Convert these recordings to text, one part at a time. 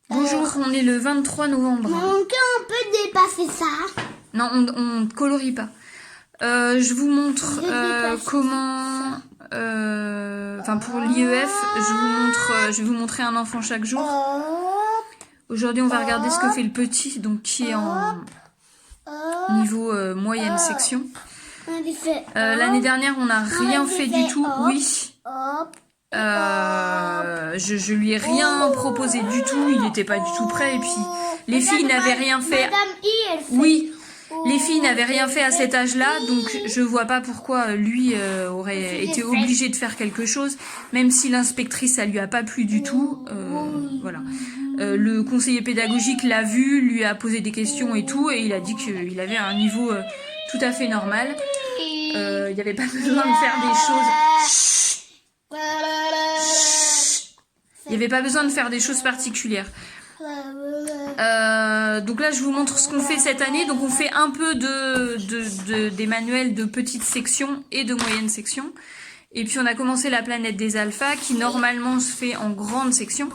Bonjour, on est le 23 novembre. Maman, on peut dépasser ça. Non, on ne colorie pas. Je vous montre comment... Enfin, pour l'IEF, je vais vous montrer un enfant chaque jour. Aujourd'hui, on va regarder ce que fait le petit, donc qui est en niveau moyenne section. L'année dernière, on n'a rien fait du tout. Oui. Je lui ai rien proposé du tout. Il n'était pas du tout prêt. Et puis, les filles n'avaient rien fait. Oui. Les filles n'avaient rien fait à cet âge-là, donc je vois pas pourquoi lui aurait été obligé de faire quelque chose, même si l'inspectrice ça lui a pas plu du tout. Voilà. Le conseiller pédagogique l'a vu, lui a posé des questions et tout, et il a dit qu'il avait un niveau tout à fait normal. Il n'y avait pas besoin de faire des choses. Il n'y avait pas besoin de faire des choses particulières. Donc là je vous montre ce qu'on fait cette année. Donc on fait un peu des manuels de petite section et de moyenne section. Et puis on a commencé la planète des alphas qui normalement se fait en grande section.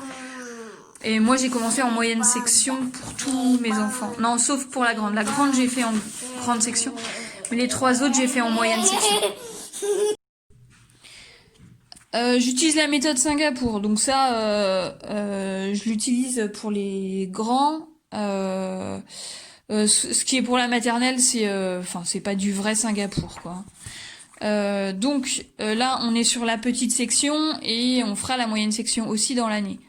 Et moi j'ai commencé en moyenne section pour tous mes enfants. Non, sauf pour la grande. La grande j'ai fait en grande section. Mais les trois autres j'ai fait en moyenne section. J'utilise la méthode Singapour, donc ça, je l'utilise pour les grands. Ce qui est pour la maternelle, c'est, c'est pas du vrai Singapour, quoi. Donc là, on est sur la petite section et on fera la moyenne section aussi dans l'année.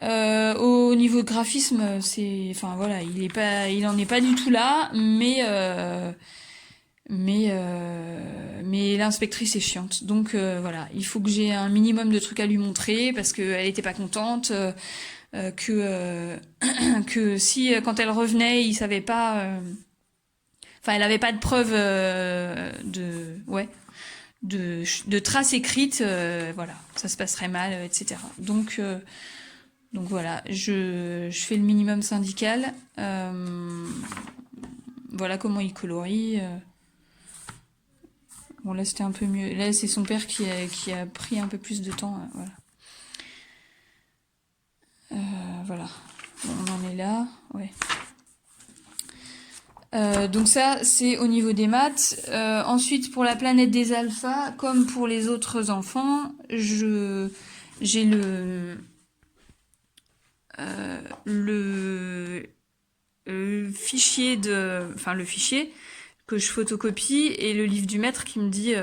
Au niveau de graphisme, il en est pas du tout là, mais l'inspectrice est chiante. Donc voilà, il faut que j'ai un minimum de trucs à lui montrer parce qu'elle était pas contente, que si quand elle revenait, il savait pas, elle avait pas de preuves de traces écrites, voilà, ça se passerait mal, etc. Donc voilà, je fais le minimum syndical. Voilà comment il colorie. Bon là c'était un peu mieux. Là c'est son père qui a pris un peu plus de temps. Voilà. Voilà. Bon, on en est là. Ouais. Donc ça c'est au niveau des maths. Ensuite pour la planète des alphas, comme pour les autres enfants, j'ai le fichier le fichier que je photocopie et le livre du maître qui me dit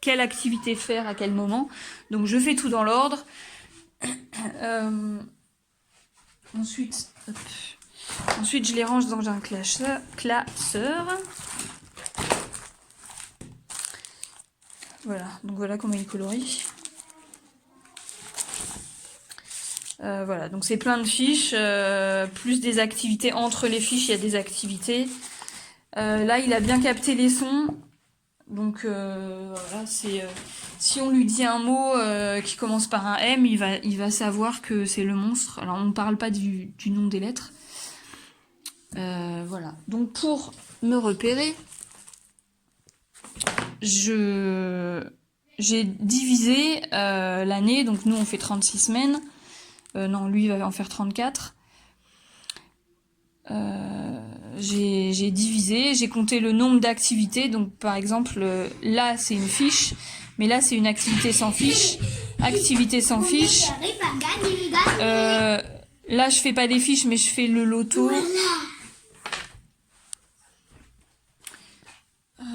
quelle activité faire à quel moment. Donc je fais tout dans l'ordre. Ensuite je les range dans un classeur. Voilà, donc voilà comment il colorie. Voilà, donc c'est plein de fiches, plus des activités. Entre les fiches, il y a des activités. Là, il a bien capté les sons. Donc voilà, si on lui dit un mot qui commence par un M, il va savoir que c'est le monstre. Alors on ne parle pas du nom des lettres. Voilà. Donc pour me repérer, j'ai divisé l'année. Donc nous on fait 36 semaines. Non, lui il va en faire 34. J'ai divisé, j'ai compté le nombre d'activités. Donc par exemple, là c'est une fiche, mais là c'est une activité sans fiche. Activité sans fiche. Là je fais pas des fiches, mais je fais le loto.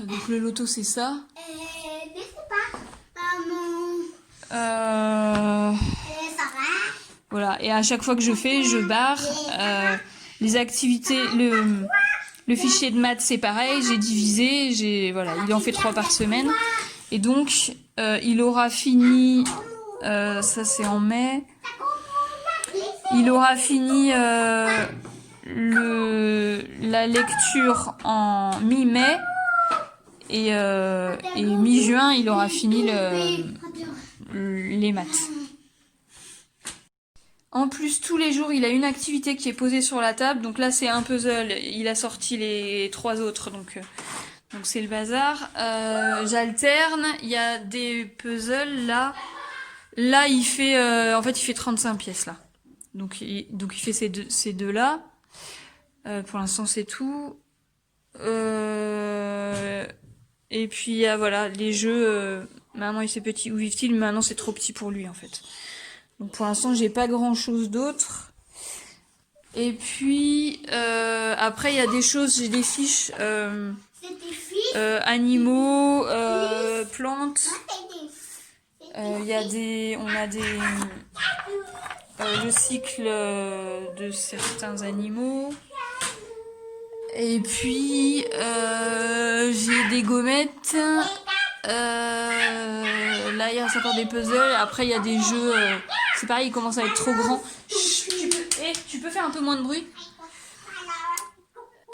Donc le loto c'est ça. Voilà, et à chaque fois que je fais, je barre. Les activités, le fichier de maths c'est pareil, j'ai divisé, voilà, il en fait 3 par semaine. Et donc, il aura fini, ça c'est en mai, il aura fini la lecture en mi-mai, et mi-juin, il aura fini les maths. En plus, tous les jours, il a une activité qui est posée sur la table. Donc là, c'est un puzzle. Il a sorti les 3 autres. Donc c'est le bazar. J'alterne. Il y a des puzzles là. Là, il fait 35 pièces là. Donc il fait ces deux-là. Pour l'instant, c'est tout. Et puis voilà, les jeux, maintenant il c'est petit, où vivent-ils? Maintenant c'est trop petit pour lui en fait. Donc pour l'instant j'ai pas grand chose d'autre. Et puis après il y a des choses, j'ai des fiches animaux, plantes. On a le cycle de certains animaux. Et puis j'ai des gommettes. Là il reste encore des puzzles. Après il y a des jeux. C'est pareil, ils commencent à être trop grands. Chut, tu peux faire un peu moins de bruit.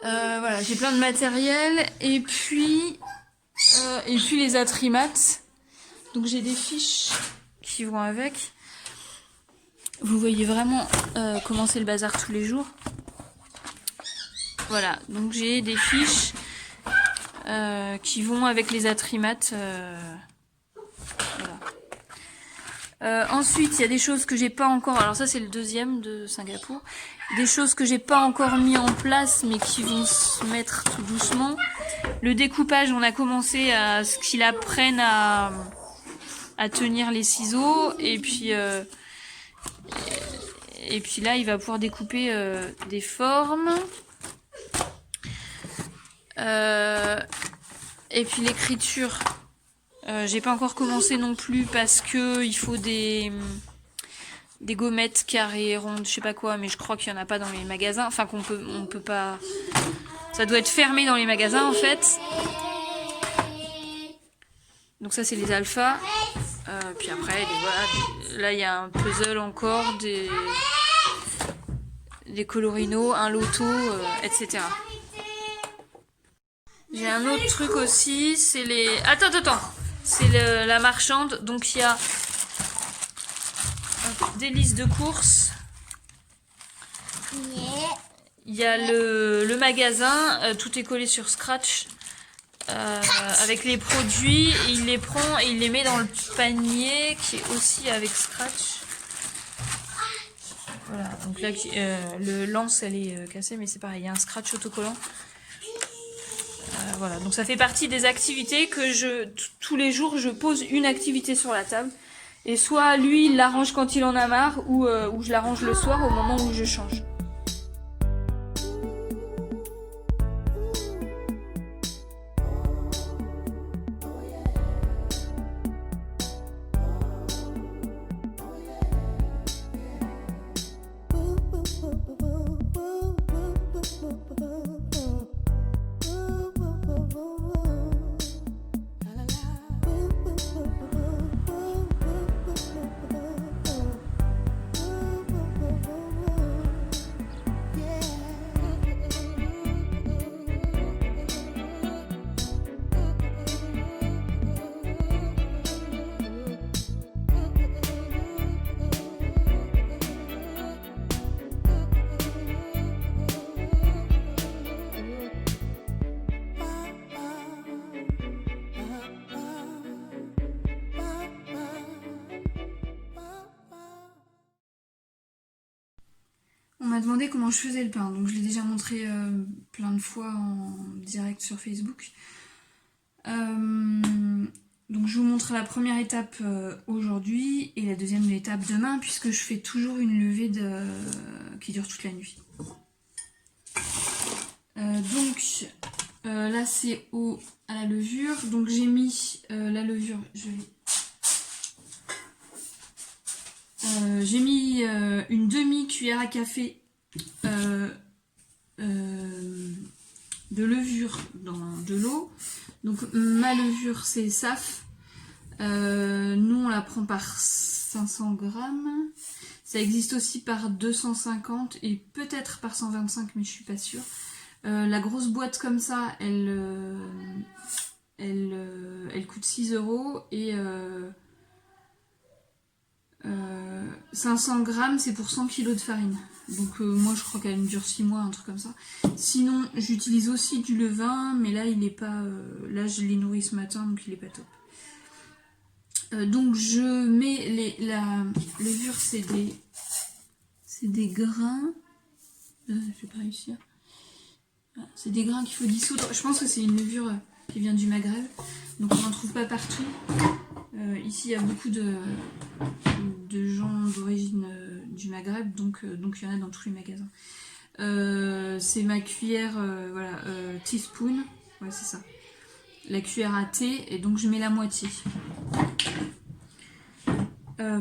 Voilà, j'ai plein de matériel. Et puis les atrimats. Donc j'ai des fiches qui vont avec. Vous voyez vraiment comment c'est le bazar tous les jours. Voilà, donc j'ai des fiches qui vont avec les atrimats. Voilà. Ensuite, il y a des choses que j'ai pas encore. Alors ça, c'est le deuxième de Singapour. Des choses que j'ai pas encore mis en place, mais qui vont se mettre tout doucement. Le découpage, on a commencé à ce qu'il apprenne à tenir les ciseaux, et puis là, il va pouvoir découper des formes. Et puis l'écriture, j'ai pas encore commencé non plus parce que il faut des gommettes carrées, rondes, je sais pas quoi, mais je crois qu'il y en a pas dans les magasins. Enfin on peut pas. Ça doit être fermé dans les magasins en fait. Donc ça c'est les alphas. Puis après voilà, là il y a un puzzle encore, des colorinos, un loto, etc. J'ai un autre truc aussi, c'est les... Attends. C'est la marchande. Donc il y a des listes de courses. Il y a le magasin. Tout est collé sur Scratch. Avec les produits. Et il les prend et il les met dans le panier qui est aussi avec Scratch. Voilà. Donc là, le lance, elle est cassée, mais c'est pareil. Il y a un Scratch autocollant. Voilà, donc ça fait partie des activités que tous les jours je pose une activité sur la table, et soit lui il l'arrange quand il en a marre, ou je l'arrange le soir au moment où je change. On m'a demandé comment je faisais le pain, donc je l'ai déjà montré plein de fois en direct sur Facebook. Donc je vous montre la première étape aujourd'hui et la deuxième étape demain, puisque je fais toujours une levée qui dure toute la nuit. Donc là c'est à la levure, donc j'ai mis la levure, j'ai mis une demi-cuillère à café de levure dans de l'eau. Donc ma levure c'est SAF. Nous on la prend par 500 grammes. Ça existe aussi par 250 et peut-être par 125, mais je suis pas sûre. La grosse boîte comme ça, elle coûte 6 € et 500 grammes c'est pour 100 kg de farine. Donc moi je crois qu'elle me dure 6 mois, un truc comme ça. Sinon j'utilise aussi du levain, mais là il est pas... là je l'ai nourri ce matin, donc il est pas top. Donc je mets la levure, c'est c'est des grains. Je vais pas réussir. Voilà, c'est des grains qu'il faut dissoudre. Je pense que c'est une levure qui vient du Maghreb. Donc on n'en trouve pas partout. Ici il y a beaucoup de gens d'origine du Maghreb, donc il y en a dans tous les magasins. C'est ma cuillère, voilà, teaspoon, ouais c'est ça. La cuillère à thé, et donc je mets la moitié.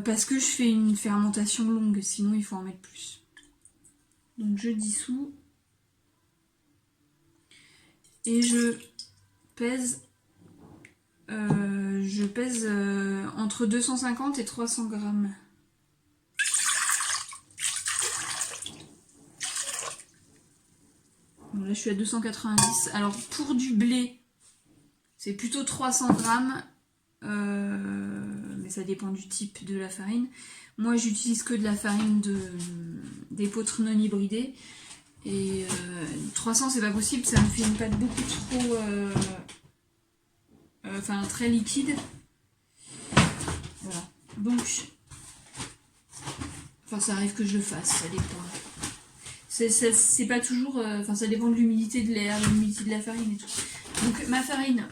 Parce que je fais une fermentation longue, sinon il faut en mettre plus. Donc je dissous. Et je pèse entre 250 et 300 grammes. Bon, là je suis à 290. Alors pour du blé, c'est plutôt 300 grammes. Mais ça dépend du type de la farine. Moi j'utilise que de la farine d'épeautre non hybridée. Et 300 c'est pas possible, ça me fait une pâte beaucoup trop... enfin très liquide. Voilà. Donc... Enfin ça arrive que je le fasse, ça dépend. C'est pas toujours... Enfin ça dépend de l'humidité de l'air, de l'humidité de la farine et tout. Donc ma farine,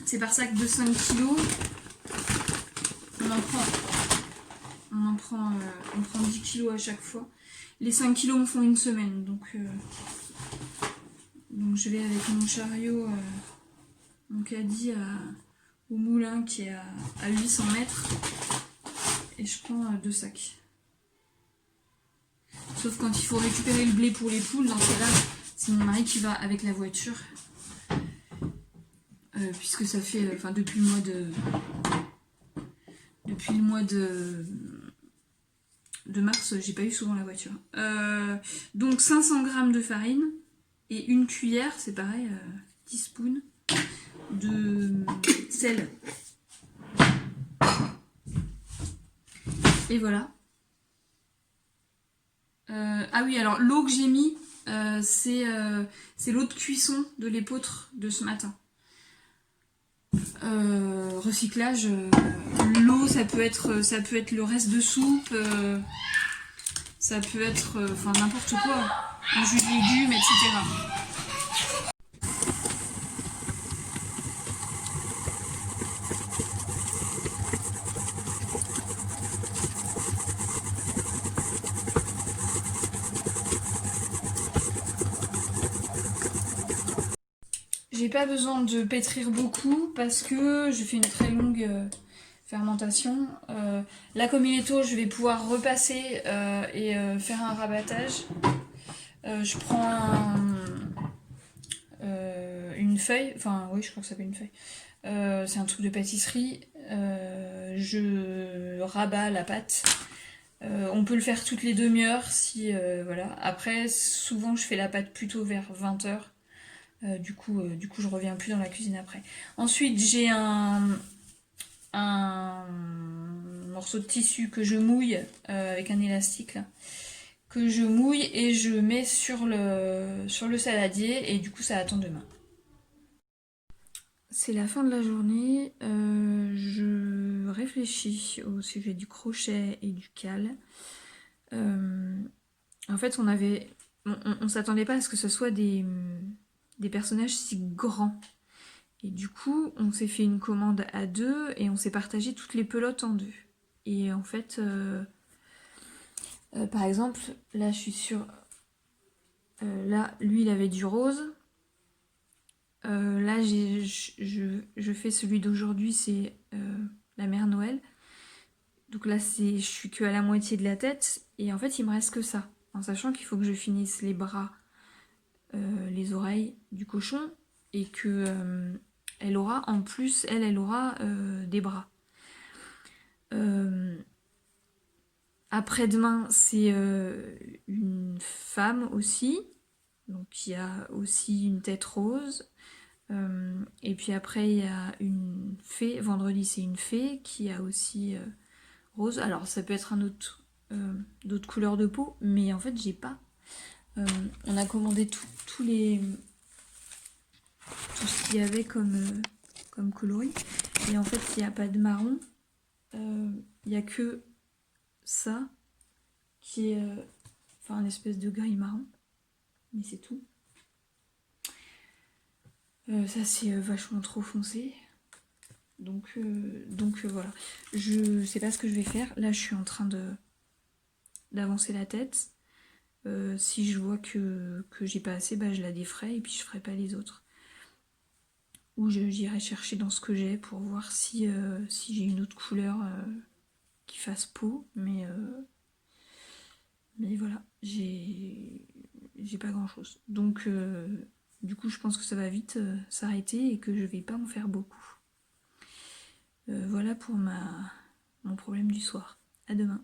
c'est par sac de 5 kg. On prend 10 kg à chaque fois. Les 5 kg me font une semaine, donc je vais avec mon chariot, mon caddie au moulin qui est à 800 mètres et je prends 2 sacs. Sauf quand il faut récupérer le blé pour les poules, dans ce cas-là, c'est mon mari qui va avec la voiture. Puisque ça fait, enfin depuis le mois de mars, j'ai pas eu souvent la voiture. Donc 500 g de farine et une cuillère, c'est pareil, teaspoon de sel. Et voilà. Ah oui, alors l'eau que j'ai mis, c'est l'eau de cuisson de l'épeautre de ce matin. Recyclage, l'eau ça peut être le reste de soupe, ça peut être enfin n'importe quoi, un jus de légumes, etc. J'ai pas besoin de pétrir beaucoup parce que je fais une très longue fermentation. Là comme il est tôt, je vais pouvoir repasser et faire un rabattage. Je prends une feuille, enfin oui je crois que ça s'appelle une feuille. C'est un truc de pâtisserie. Je rabats la pâte. On peut le faire toutes les demi-heures si voilà. Après souvent je fais la pâte plutôt vers 20h. Du coup je reviens plus dans la cuisine après. Ensuite j'ai un morceau de tissu que je mouille avec un élastique là, que je mouille et je mets sur le saladier et du coup ça attend demain. C'est la fin de la journée, je réfléchis au sujet du crochet et du cal. En fait on s'attendait pas à ce que ce soit des personnages si grands. Et du coup, on s'est fait une commande à 2 et on s'est partagé toutes les pelotes en 2. Et en fait, par exemple, là je suis sûre, là lui il avait du rose. Là je fais celui d'aujourd'hui, c'est la mère Noël. Donc là je suis que à la moitié de la tête et en fait il me reste que ça. En sachant qu'il faut que je finisse les bras, les oreilles du cochon et que elle aura en plus, elle aura des bras. Après-demain, c'est une femme aussi, donc qui a aussi une tête rose. Et puis après, il y a une fée. Vendredi, c'est une fée qui a aussi rose. Alors, ça peut être d'autres couleurs de peau, mais en fait, j'ai pas. On a commandé tout ce qu'il y avait comme coloris. Et en fait, il n'y a pas de marron. Il n'y a que ça qui est enfin un espèce de gris marron, mais c'est tout. Ça c'est vachement trop foncé. Donc voilà. Je sais pas ce que je vais faire. Là je suis en train d'avancer la tête. Si je vois que j'ai pas assez, bah je la défraie et puis je ferai pas les autres. Ou j'irai chercher dans ce que j'ai pour voir si j'ai une autre couleur qui fasse peau. Mais voilà, j'ai pas grand chose. Donc du coup je pense que ça va vite s'arrêter et que je vais pas en faire beaucoup. Voilà pour mon problème du soir. À demain.